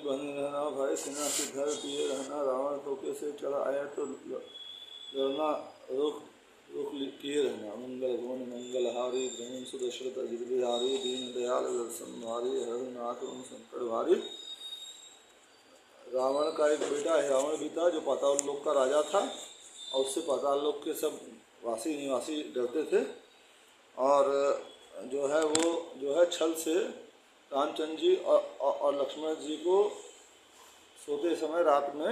बने रहना भाई सेना के घर दिए रहना, रावण धोखे से चढ़ा आया तो लड़ना रोक रोक किए रहना। मंगल भवन मंगल हारी, भ्रमण सुदशरथ अजित बिहारी, दीन दयाल दर्शन भारी, हरनाथ संकट भारी। रावण का एक बेटा रावण भी था जो पाताल लोक का राजा था, और उससे पाताल लोक के सब वासी निवासी डरते थे। और जो है वो जो है छल से रामचंद्र जी और लक्ष्मण जी को सोते समय रात में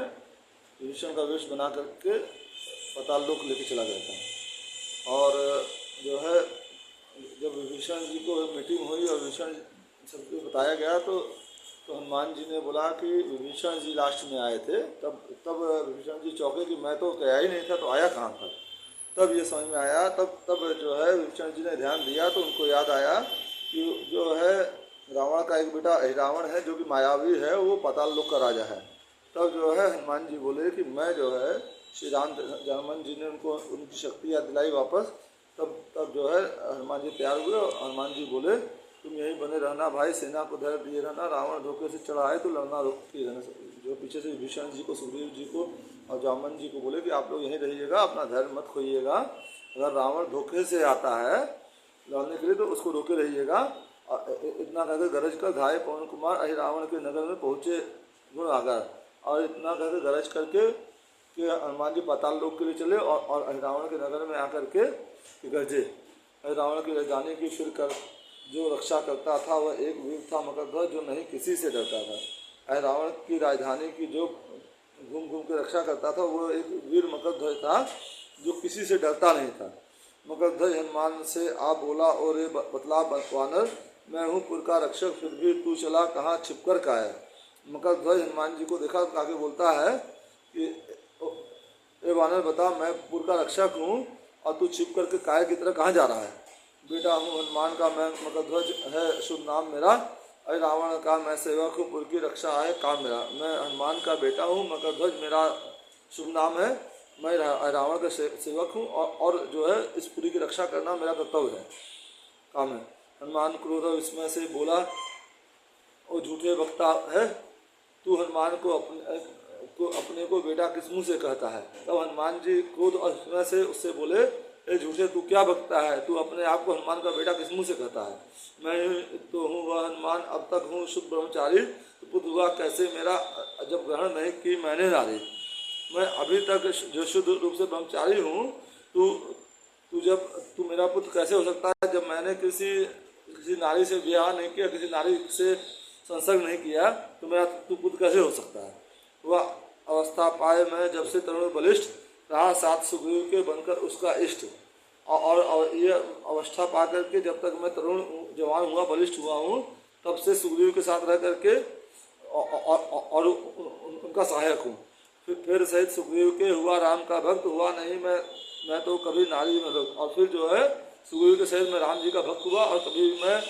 विभीषण का वेश बना करके पाताल लोक लेके चला गया था। और जो है जब विभीषण जी को मीटिंग हुई और विभीषण सबको बताया गया तो हनुमान जी ने बोला कि विभीषण जी लास्ट में आए थे। तब विभीषण जी चौंके कि मैं तो गया ही नहीं था, तो आया कहाँ था। तब ये समझ में आया, तब जो है विभीषण जी ने ध्यान दिया तो उनको याद आया कि जो है रावण का एक बेटा रावण है जो कि मायावी है, वो पाताल लोक का राजा है। तब जो है हनुमान जी बोले कि मैं जो है श्री रामचंद्र जी ने उनको उनकी शक्ति याद दिलाई वापस। तब जो है हनुमान जी तैयार हुए और हनुमान जी बोले तुम यहीं बने रहना भाई, सेना को धैर्य दिए रहना, रावण धोखे से चढ़ा है तो लड़ना रोक के रहना। जो पीछे से विभीषण जी को, सुग्रीव जी को और जामन जी को बोले कि आप लोग यहीं रहिएगा, अपना धैर्य मत खोइएगा। अगर रावण धोखे से आता है लड़ने के लिए तो उसको रोके रहिएगा। इतना कहकर गरज कर धाये पवन कुमार, अहि रावण के नगर में पहुँचे गुण आगर। और इतना कहकर गरज करके कि हनुमान जी पाताल लोक के लिए चले और रावण के नगर में आकर के गरजे। रावण के जाने की फिर कर जो रक्षा करता था वह एक वीर था मकरध्वज जो नहीं किसी से डरता था। रावण की राजधानी की जो घूम घूम के रक्षा करता था वो एक वीर मकरध्वज था जो किसी से डरता नहीं था। मकरध्वज हनुमान से आप बोला और ये बतला वानर, मैं हूँ पुर का रक्षक फिर भी तू चला कहाँ छिपकर का है। मकरध्वज हनुमान जी को देखा तो आगे बोलता है कि ए वानर बता, मैं पुर का रक्षक हूँ और तू छिप करके काय की तरह कहाँ जा रहा है। बेटा हूँ हनुमान का मैं, मकरध्वज है शुभ नाम मेरा, अरे रावण का मैं सेवक हूँ, पुर की रक्षा है काम मेरा। मैं हनुमान का बेटा हूँ, मकरध्वज मेरा शुभ नाम है, मैं रावण का सेवक हूँ और जो है इस पुरी की रक्षा करना मेरा कर्तव्य है, काम है। हनुमान क्रोध विस्मय से बोला, ओ झूठे वक्ता है, तू हनुमान को अपने को बेटा किस मुँह से कहता है। तब हनुमान जी क्रोध और विस्मय से उससे बोले, ए झूठे तू क्या बकता है, तू अपने आप को हनुमान का बेटा किस मुँह से कहता है। मैं तो हूँ वह हनुमान, अब तक हूँ शुद्ध ब्रह्मचारी, तो पुत्र हुआ कैसे मेरा जब ग्रहण नहीं की मैंने नारी। मैं अभी तक जो शुद्ध रूप से ब्रह्मचारी हूँ, तू मेरा पुत्र कैसे हो सकता है जब मैंने किसी नारी से ब्याह नहीं किया, किसी नारी से संसर्ग नहीं किया, तो मेरा तू पुत्र कैसे हो सकता है। वह अवस्था पाए मैं जब से तरुण बलिष्ठ, रहा साथ सुग्रीव के बनकर उसका इष्ट। और ये अवस्था पा करके जब तक मैं तरुण जवान हुआ बलिष्ठ हुआ हूँ, तब से सुग्रीव के साथ रह करके और उनका सहायक हूँ। फिर सहित सुग्रीव के हुआ राम का भक्त, हुआ नहीं मैं तो कभी नारी में भक्त। और फिर जो है सुग्रीव के सहित मैं राम जी का भक्त हुआ और कभी मैं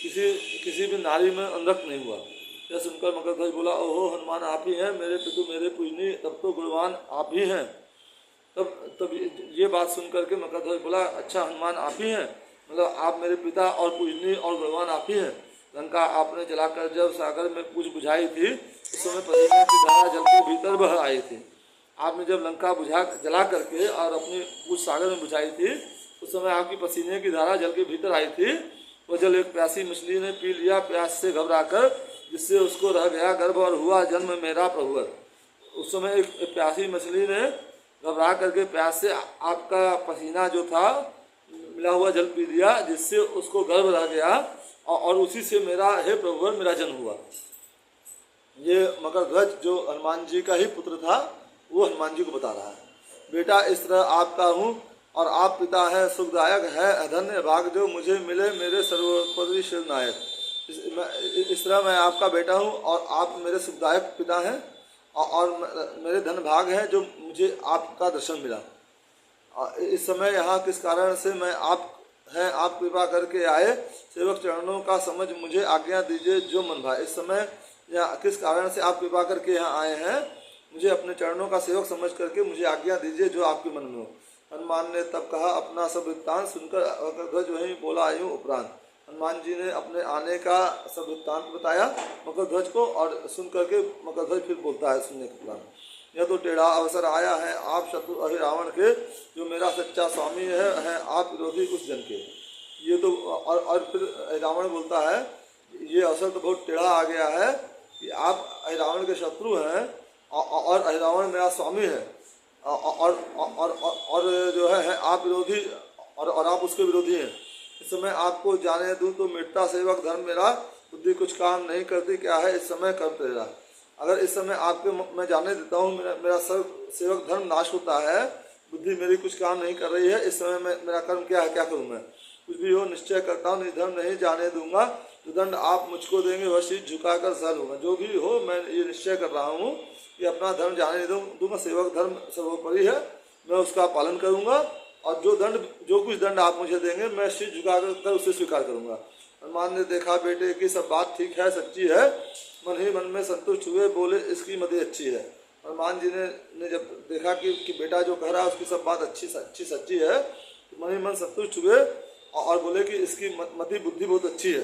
किसी भी नारी में अनुरक्त नहीं हुआ। यह सुनकर मकरध्वज बोला, ओहो हनुमान आप ही हैं, मेरे पितु मेरे पूजनीय, तब तो गुणवान आप ही हैं। तब ये बात सुन करके मकरध्वज बोला, अच्छा हनुमान आप ही हैं, मतलब आप मेरे पिता और पूजनीय और गुणवान आप ही हैं। लंका आपने जलाकर जब सागर में पूछ बुझाई थी, उस समय पसीने की धारा जल के भीतर बह आई थी। आपने जब लंका जला करके और अपनी पूछ सागर में बुझाई थी, उस समय आपकी पसीने की धारा जल के भीतर आई थी। वो जल एक प्यासी मछली ने पी लिया प्यास से घबराकर, जिससे उसको रह गया गर्भ और हुआ जन्म मेरा प्रभुवर। उस समय एक प्यासी मछली ने घबरा करके प्यास से आपका पसीना जो था मिला हुआ जल पी लिया, जिससे उसको गर्भ रह गया और उसी से मेरा हे प्रभुवर मेरा जन्म हुआ। ये मकरध्वज जो हनुमान जी का ही पुत्र था वो हनुमान जी को बता रहा है। बेटा इस तरह आपका हूँ और आप पिता है, सुखदायक है धन्य भाग जो मुझे मिले मेरे सर्वोपरि शिवनायक। इस तरह मैं आपका बेटा हूँ और आप मेरे सुखदायक पिता हैं और मेरे धन भाग है जो मुझे आपका दर्शन मिला। इस समय यहाँ किस कारण से मैं आप कृपा करके आए, सेवक चरणों का समझ मुझे आज्ञा दीजिए जो मन भाए। इस समय यहाँ किस कारण से आप कृपा करके यहाँ आए हैं, मुझे अपने चरणों का सेवक समझ करके मुझे आज्ञा दीजिए जो आपके मन में हो। हनुमान ने तब कहा अपना सब वृत्तांत सुनकर मकरध्वज वहीं बोला आयु उपरांत। हनुमान जी ने अपने आने का सब वृत्तांत बताया मकरध्वज को, और सुन करके मकरध्वज फिर बोलता है सुनने के पुराण, यह तो टेढ़ा अवसर आया है आप शत्रु अहि रावण के, जो मेरा सच्चा स्वामी है आप विरोधी उस जन के। ये तो और फिर रावण बोलता है ये अवसर तो बहुत टेढ़ा आ गया है कि आप रावण के शत्रु हैं और रावण मेरा स्वामी है, और जो है आप विरोधी, और आप उसके विरोधी हैं। इस समय आपको जाने दूं तो मिटता सेवक धर्म मेरा, बुद्धि कुछ काम नहीं करती क्या है इस समय कर तेरा। अगर इस समय आपके मैं जाने देता हूँ मेरा सेवक धर्म नाश होता है, बुद्धि मेरी कुछ काम नहीं कर रही है, इस समय मेरा कर्म क्या है, क्या करूँ मैं। कुछ भी हो निश्चय करता हूँ निधर्म नहीं जाने दूंगा, जो दंड आप मुझको देंगे वह शीश झुकाकर सहन होगा। जो भी हो मैं ये निश्चय कर रहा हूँ कि अपना धर्म जाने नहीं दूंगा, सेवक धर्म सर्वोपरि है, मैं उसका पालन करूँगा, और जो कुछ दंड आप मुझे देंगे मैं शीश झुकाकर उसे स्वीकार करूँगा। हनुमान ने देखा बेटे की सब बात ठीक है सच्ची है, मन ही मन में संतुष्ट हुए बोले इसकी मति अच्छी है। हनुमान जी ने जब देखा कि बेटा जो कह रहा है उसकी सब बात अच्छी सच्ची है, तो मन ही मन संतुष्ट हुए और बोले कि इसकी मति बुद्धि बहुत अच्छी है।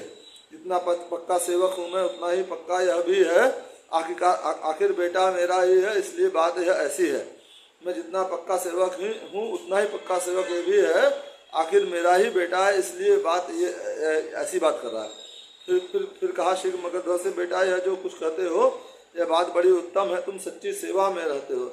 जितना पक्का सेवक हूँ मैं उतना ही पक्का यह भी है, आखिर बेटा मेरा ही है इसलिए बात यह ऐसी है। मैं जितना पक्का सेवक हूँ उतना ही पक्का सेवक ये भी है, आखिर मेरा ही बेटा है इसलिए बात ये ऐसी बात कर रहा है। फिर कहा श्री मगधध्वज से बेटा यह जो कुछ कहते हो यह बात बड़ी उत्तम है, तुम सच्ची सेवा में रहते हो।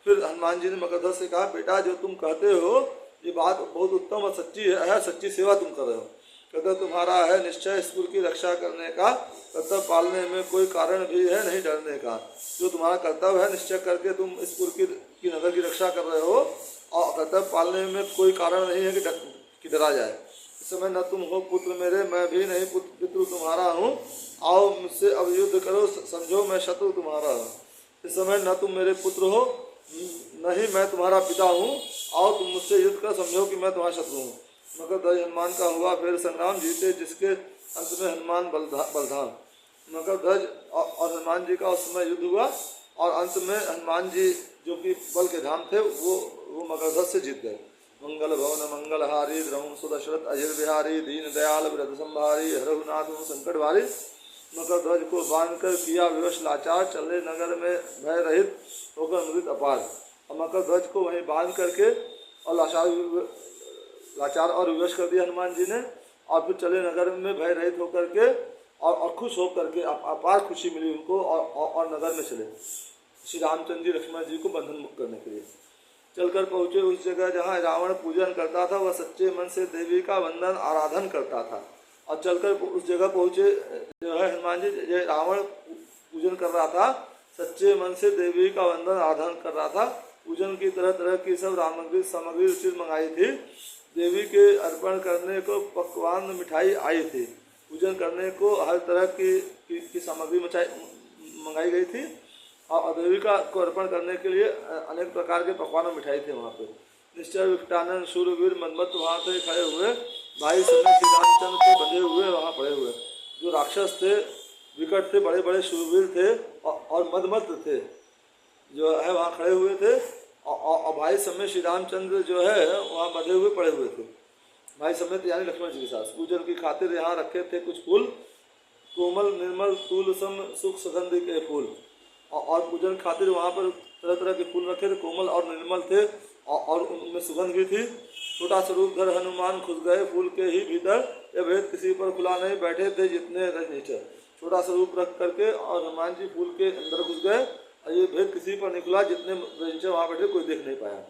फिर हनुमान जी ने मगधध्वज से कहा बेटा जो तुम कहते हो ये बात बहुत उत्तम और सच्ची है, सच्ची सेवा तुम कर रहे हो। कहते तुम्हारा है निश्चय इस कुल की रक्षा करने का, कर्तव्य पालने में कोई कारण भी है नहीं डरने का। जो तुम्हारा कर्तव्य है निश्चय करके तुम इस कुल की नगर की रक्षा कर रहे हो, और कर्तव्य पालने में कोई कारण नहीं है कि डरा जाए। इस समय न तुम हो पुत्र मेरे, मैं भी नहीं पितृ तुम्हारा हूँ, आओ मुझसे अब युद्ध करो समझो मैं शत्रु तुम्हारा हूँ। इस समय न तुम मेरे पुत्र हो न ही मैं तुम्हारा पिता हूँ, आओ तुम मुझसे युद्ध कर समझो कि मैं तुम्हारा शत्रु हूँ। मगधध्वज हनुमान का हुआ फिर संग्राम, जीते जिसके अंत में हनुमान बलधाम। मगधध्वज और हनुमान जी का उस समय युद्ध हुआ, और अंत में हनुमान जी जो कि बल के धाम थे वो मगधध्वज से जीत गए। मंगल भवन मंगलहारी द्रहुं सुदशरथ अजिर बिहारी, दीन दयाल व्रत संभारी, हरहुनाथ संकट भारी। मगधध्वज को बांधकर किया विवश लाचार, चले नगर में भय रहित होकर मुदित अपार। और मगधध्वज को वहीं बांध करके और लाचार और विवश कर दिया हनुमान जी ने, और फिर चले नगर में भय रहित होकर के और खुश होकर के अपार खुशी मिली उनको, और नगर में चले श्री रामचंद्र जी लक्ष्मण जी को बंधन मुक्त करने के लिए। चलकर पहुँचे उस जगह जहाँ रावण पूजन करता था, वह सच्चे मन से देवी का वंदन आराधन करता था। और चलकर उस जगह पहुँचे जो है हनुमान जी जो रावण पूजन कर रहा था, सच्चे मन से देवी का वंदन आराधन कर रहा था। पूजन की तरह तरह की सब सामग्री उचित मंगाई थी, देवी के अर्पण करने को पकवान मिठाई आई थी। पूजन करने को हर तरह की सामग्री मंगाई गई थी, और देवी को अर्पण करने के लिए अनेक प्रकार के पकवान और मिठाई थे वहाँ पे। निश्चय विकटानंद शूरवीर मदमत्त वहाँ से खड़े हुए, भाई समय श्री रामचंद्र के बंधे हुए वहाँ पड़े हुए। जो राक्षस थे विकट थे, बड़े बड़े शूरवीर थे और मदमत्त थे, जो है वहाँ खड़े हुए थे, और भाई समेत श्री रामचंद्र जो है वहाँ बंधे हुए पड़े हुए थे, भाई समेत यानी लक्ष्मण जी के साथ। पूजन की खातिर यहाँ रखे थे कुछ फूल, कोमल निर्मल तूल सम सुख सुगंध के फूल। और पूजन खातिर वहाँ पर तरह तरह के फूल रखे थे, कोमल और निर्मल थे, और उनमें सुगंध भी थी। छोटा स्वरूप धर हनुमान घुस गए फूल के ही भीतर, यह भेद किसी पर खुला नहीं बैठे थे जितने रजनीचर। छोटा स्वरूप रख करके और हनुमान जी फूल के अंदर घुस गए, और ये भेद किसी पर नहीं खुला, जितने रजनीचर वहाँ बैठे कोई देख नहीं पाया।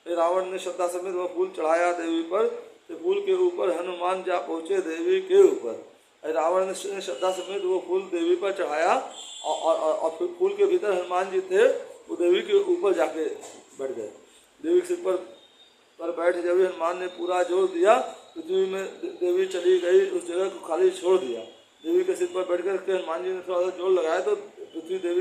फिर रावण ने श्रद्धा समेत वह फूल चढ़ाया देवी पर, तो फूल के ऊपर हनुमान जा पहुँचे देवी के ऊपर। रावण ने श्रद्धा समेत वो फूल देवी पर चढ़ाया, और फिर फूल के भीतर हनुमान जी थे, वो देवी के ऊपर जाके बैठ गए। देवी के सिर पर बैठ जब हनुमान ने पूरा जोर दिया, पृथ्वी में देवी चली गई, उस जगह को खाली छोड़ दिया। देवी के सिर पर बैठ कर हनुमान जी ने थोड़ा सा जोर लगाया तो पृथ्वी देवी